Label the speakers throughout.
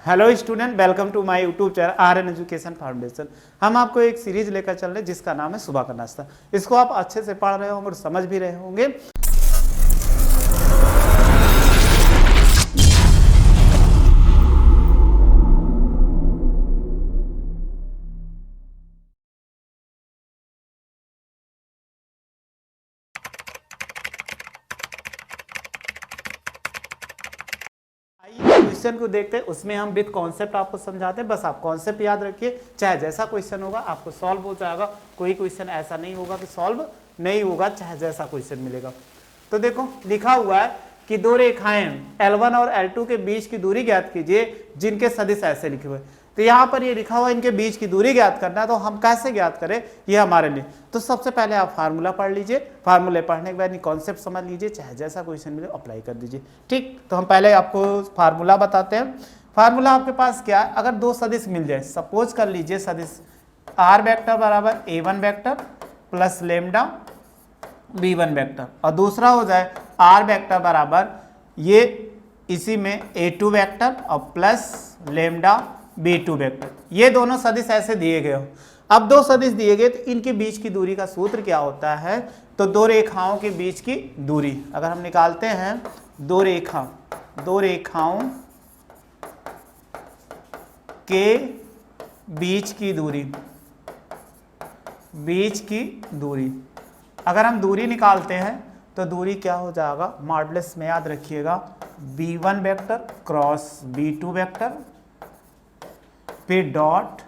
Speaker 1: Hello student, welcome to my YouTube channel RN Education Foundation. हम आपको एक series लेकर चल रहे हैं जिसका नाम है सुबह का नाश्ता। इसको आप अच्छे से पढ़ रहे होंगे और समझ भी रहे होंगे। क्वेश्चन को देखते हैं, उसमें हम विद कॉन्सेप्ट आपको समझाते हैं। बस आप कॉन्सेप्ट याद रखिए, चाहे जैसा क्वेश्चन होगा आपको सॉल्व हो जाएगा। कोई क्वेश्चन ऐसा नहीं होगा कि सॉल्व नहीं होगा, चाहे जैसा क्वेश्चन मिलेगा। तो देखो लिखा हुआ है कि दो रेखाएं L1 और L2 के बीच की दूरी ज्ञात कीजिए जिनके सदिश ऐसे लिखे हुए। तो यहाँ पर ये लिखा हुआ इनके बीच की दूरी ज्ञात करना है, तो हम कैसे ज्ञात करें ये हमारे लिए। तो सबसे पहले आप फार्मूला पढ़ लीजिए, फार्मूले पढ़ने के बाद कॉन्सेप्ट समझ लीजिए, चाहे जैसा क्वेश्चन मिले अप्लाई कर दीजिए। ठीक, तो हम पहले आपको फार्मूला बताते हैं। फार्मूला आपके पास क्या है, अगर दो सदिश मिल जाए, सपोज कर लीजिए सदिश R वेक्टर बराबर A1 vector plus lambda B1 vector, और दूसरा हो जाए R वेक्टर बराबर ये इसी में A2 वेक्टर और प्लस लेमडा B2 वेक्टर। ये दोनों सदिश ऐसे दिए गए हो। अब दो सदिश दिए गए तो इनके बीच की दूरी का सूत्र क्या होता है, तो दो रेखाओं के बीच की दूरी अगर हम निकालते हैं, दो रेखाओं के बीच की दूरी अगर हम दूरी निकालते हैं तो दूरी क्या हो जाएगा, मॉडुलस में याद रखिएगा B1 vector cross B2 vector, फिर डॉट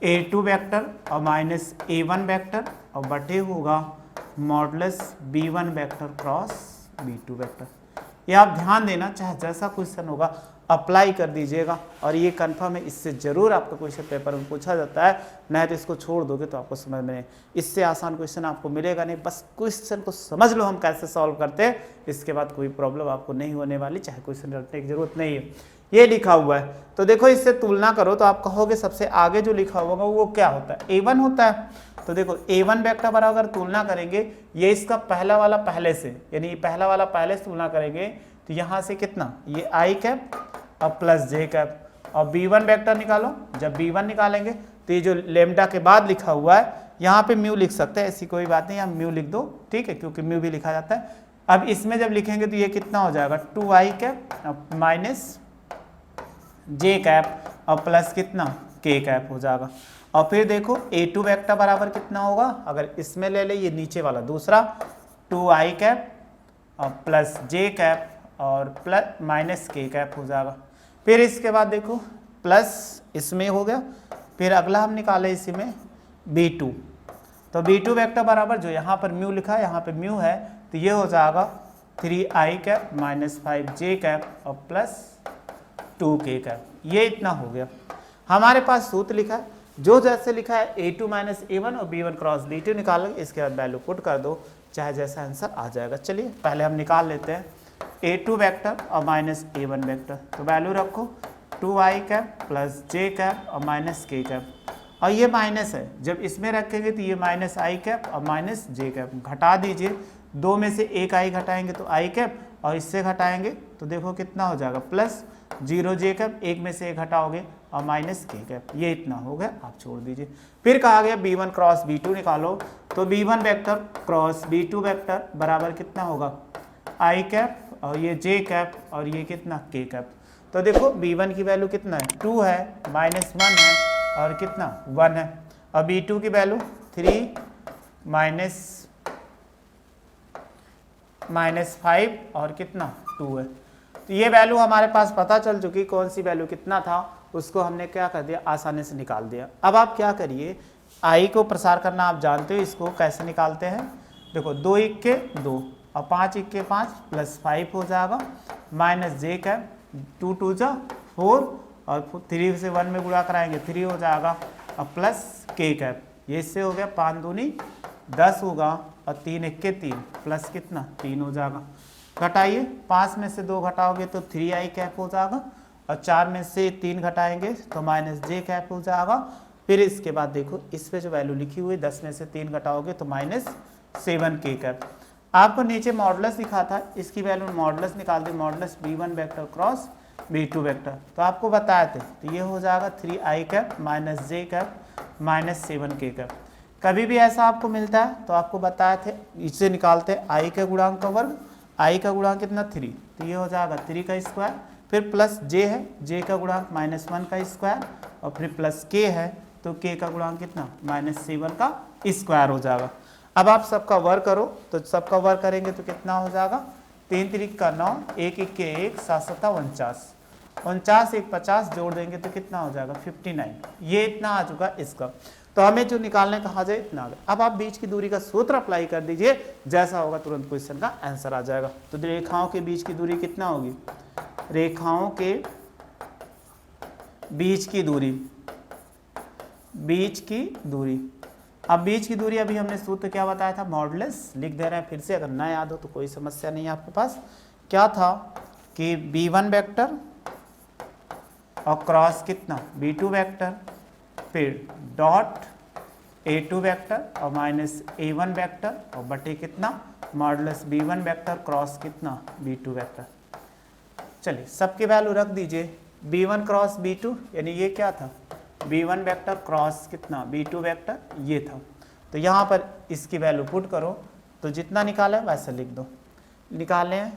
Speaker 1: A2 वेक्टर और माइनस A1 वेक्टर और बटे होगा modulus B1 vector cross B2 vector. ये आप ध्यान देना, चाहे जैसा क्वेश्चन होगा अप्लाई कर दीजिएगा। और ये कंफर्म है, इससे जरूर आपका क्वेश्चन पेपर में पूछा जाता है, नहीं तो इसको छोड़ दोगे तो आपको समझ में नहीं, इससे आसान क्वेश्चन आपको मिलेगा नहीं। बस क्वेश्चन को समझ लो हम कैसे सॉल्व करते हैं, इसके बाद कोई प्रॉब्लम आपको नहीं होने वाली, चाहे क्वेश्चन रटने की जरूरत नहीं है। ये लिखा हुआ है तो देखो इससे तुलना करो तो आप कहोगे सबसे आगे जो लिखा होगा वो क्या होता है, A1 होता है। तो देखो A1 वेक्टर बराबर तुलना करेंगे, ये इसका पहला वाला पहले से, यानी पहला वाला पहले से तुलना करेंगे तो यहाँ से कितना, ये I कैप और प्लस J कैप, और B1 वेक्टर निकालो। जब B1 निकालेंगे तो ये जो लेमडा के बाद लिखा हुआ है यहाँ पे म्यू लिख सकते हैं, ऐसी कोई बात नहीं, यहाँ म्यू लिख दो, ठीक है, क्योंकि म्यू भी लिखा जाता है। अब इसमें जब लिखेंगे तो ये कितना हो जाएगा, 2I cap minus J cap और प्लस कितना K कैप हो जाएगा। और फिर देखो A2 वेक्टर बराबर कितना होगा, अगर इसमें ले ले ये नीचे वाला दूसरा 2I कैप और प्लस J कैप और प्लस माइनस K कैप हो जाएगा। फिर इसके बाद देखो प्लस इसमें हो गया, फिर अगला हम निकाले इसी में B2, तो B2 वेक्टर बराबर जो यहाँ पर म्यू लिखा है, यहाँ पे म्यू है, तो ये हो जाएगा 3I cap minus 5J cap और प्लस 2K कैप। ये इतना हो गया। हमारे पास सूत्र लिखा है, जो जैसे लिखा है A2 माइनस A1 और B1 क्रॉस B2 निकालेंगे, इसके बाद वैल्यू पुट कर दो, चाहे जैसा आंसर आ जाएगा। चलिए पहले हम निकाल लेते हैं A2 वेक्टर और माइनस A1 वेक्टर, तो वैल्यू रखो 2I cap plus J cap और माइनस K कैप, और ये माइनस है, जब इसमें रखेंगे तो ये माइनस I कैप और माइनस J कैप घटा दीजिए। दो में से एक I घटाएंगे तो I कैप, और इससे घटाएंगे तो देखो कितना हो जाएगा, प्लस 0J कैप, एक में से एक घटाओगे और माइनस K कैप। ये इतना हो गया, आप छोड़ दीजिए। फिर कहा गया B1 क्रॉस B2 निकालो, तो B1 vector cross B2 vector बराबर कितना होगा, I कैप और ये J कैप और ये कितना K कैप। तो देखो B1 की वैल्यू कितना है, 2 है, माइनस 1 है और कितना 1 है, और B2 की वैल्यू 3 माइनस 5 और कितना 2 है। तो ये वैल्यू हमारे पास पता चल चुकी, कौन सी वैल्यू कितना था उसको हमने क्या कर दिया, आसानी से निकाल दिया। अब आप क्या करिए, I को प्रसार करना आप जानते हो, इसको कैसे निकालते हैं। देखो 2 इक्के 2 और 5 इक्के 5 प्लस 5 हो जाएगा, माइनस J कैप 2 2 जा 4 और 3 से 1 में गुणा कराएंगे 3 हो जाएगा, और प्लस K कैप, ये इससे हो गया 5 दूनी 10 होगा, और 3 इक्के 3 प्लस कितना 3 हो जाएगा। घटाइए, 5 में से 2 घटाओगे तो 3I कैप हो जाएगा, और 4 में से 3 घटाएंगे तो माइनस J कैप हो जाएगा। फिर इसके बाद देखो इस पे जो वैल्यू लिखी हुई 10 में से 3 घटाओगे तो माइनस 7K कैप। आपको नीचे मॉडुलस लिखा था, इसकी वैल्यू मॉडुलस निकाल दी, modulus B1 vector cross b2 vector. तो आपको बताए थे, तो ये हो जाएगा 3i cap minus j cap minus 7k cap. कभी भी ऐसा आपको मिलता है तो आपको बताए थे, इससे निकालते हैं i के गुणांक का वर्ग, i का गुणांक कितना 3, तो ये हो जाएगा 3 का स्क्वायर, फिर प्लस j है, j का गुणांक -1 का स्क्वायर, और फिर प्लस k है तो k का गुणांक कितना -7 का स्क्वायर हो जाएगा। अब आप सबका वर्ग करो, तो सबका वर्ग करेंगे तो कितना हो जाएगा, 3 3 का 9, 1 1 के 1, 7 7 49, 49 1 50 जोड़ देंगे तो कितना हो जाएगा 59। ये इतना आ चुका इसका। तो हमें जो निकालने कहा जाए इतना आ गया। अब आप बीच की दूरी का सूत्र अप्लाई कर दीजिए, जैसा होगा तुरंत क्वेश्चन का आंसर आ जाएगा। तो रेखाओं के बीच की दूरी कितना होगी, रेखाओं के बीच की दूरी, बीच की दूरी, अब बीच की दूरी अभी हमने सूत्र क्या बताया था, मॉडुलस लिख दे रहे हैं फिर से, अगर ना याद हो तो कोई समस्या नहीं है आपके पास। क्या था कि b1 वेक्टर और क्रॉस कितना b2 वेक्टर, फिर डॉट a2 वेक्टर और माइनस a1 वेक्टर और बटे कितना मॉडुलस b1 वेक्टर क्रॉस कितना b2 वेक्टर। चलिए सबके वैल्यू रख दीजिए, b1 क्रॉस b2 यानी ये क्या था b1 वेक्टर क्रॉस कितना b2 वेक्टर ये था। तो यहाँ पर इसकी वैल्यू पुट करो, तो जितना निकाले वैसा लिख दो। निकालें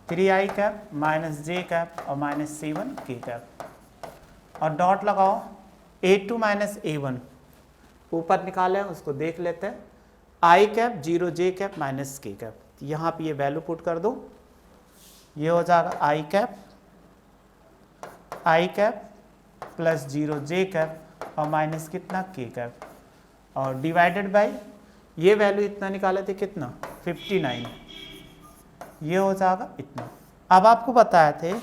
Speaker 1: 3i cap minus j cap और माइनस 7k कैप, और डॉट लगाओ a2 माइनस a1 ऊपर निकाले उसको देख लेते हैं, i cap 0 j cap minus k cap. यहाँ पे ये वैल्यू पुट कर दो, ये हो जाएगा i cap plus 0 j cap और माइनस कितना k कैप, और डिवाइडेड बाय ये वैल्यू इतना निकाले थे कितना 59, ये हो जाएगा इतना। अब आपको बताए थे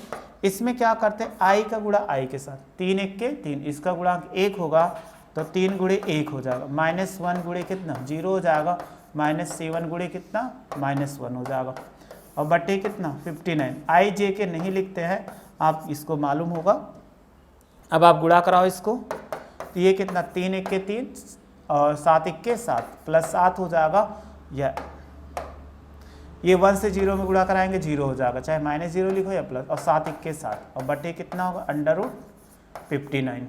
Speaker 1: इसमें क्या करते हैं, i का गुणा i के साथ, 3 1 के 3, इसका गुणांक 1 होगा तो 3 गुणे 1 हो जाएगा, -1 गुणे कितना 0 हो जाएगा, -7 गुणे कितना -1 हो जाएगा, और बटे कितना 59। i j के नहीं लिखते हैं आप, इसको मालूम होगा। अब आप गुणा कराओ इसको, तो ये कितना 3 1 के 3 और 7 1 के 7 प्लस 7 हो जाएगा, या ये 1 से 0 में गुणा कराएंगे 0 हो जाएगा, चाहे -0 लिखो या प्लस, और 7 1 के 7 और बटे कितना होगा √59।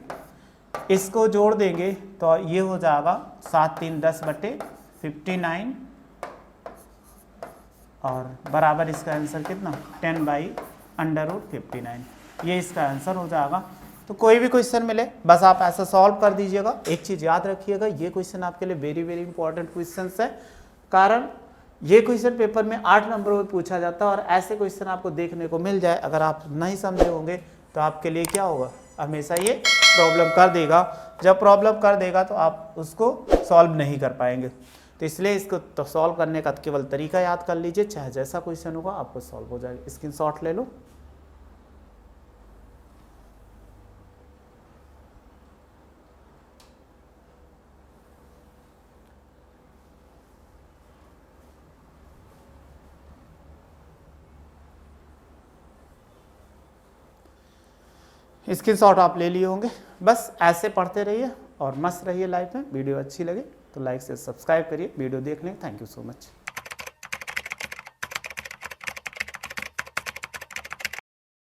Speaker 1: इसको जोड़ देंगे तो ये हो जाएगा 7 3 10 बटे 59, और बराबर इसका आंसर कितना 10/√59, ये इसका आंसर हो जाएगा। तो कोई भी क्वेश्चन मिले बस आप ऐसा सॉल्व कर दीजिएगा। एक चीज़ याद रखिएगा, ये क्वेश्चन आपके लिए वेरी वेरी इंपॉर्टेंट क्वेश्चन है, कारण ये क्वेश्चन पेपर में 8 नंबर में पूछा जाता है, और ऐसे क्वेश्चन आपको देखने को मिल जाए, अगर आप नहीं समझे होंगे तो आपके लिए क्या होगा, हमेशा ये प्रॉब्लम कर देगा। जब प्रॉब्लम कर देगा तो आप उसको सॉल्व नहीं कर पाएंगे। तो इसलिए इसको तो सॉल्व करने का केवल तरीका याद कर लीजिए, चाहे जैसा क्वेश्चन होगा आपको सॉल्व हो जाएगा। स्क्रीनशॉट ले लो। स्क्रीनशॉट आप ले लिए होंगे। बस ऐसे पढ़ते रहिए और मस्त रहिए लाइफ में। वीडियो अच्छी लगे तो लाइक से सब्सक्राइब करिए। वीडियो देखने थैंक यू सो मच।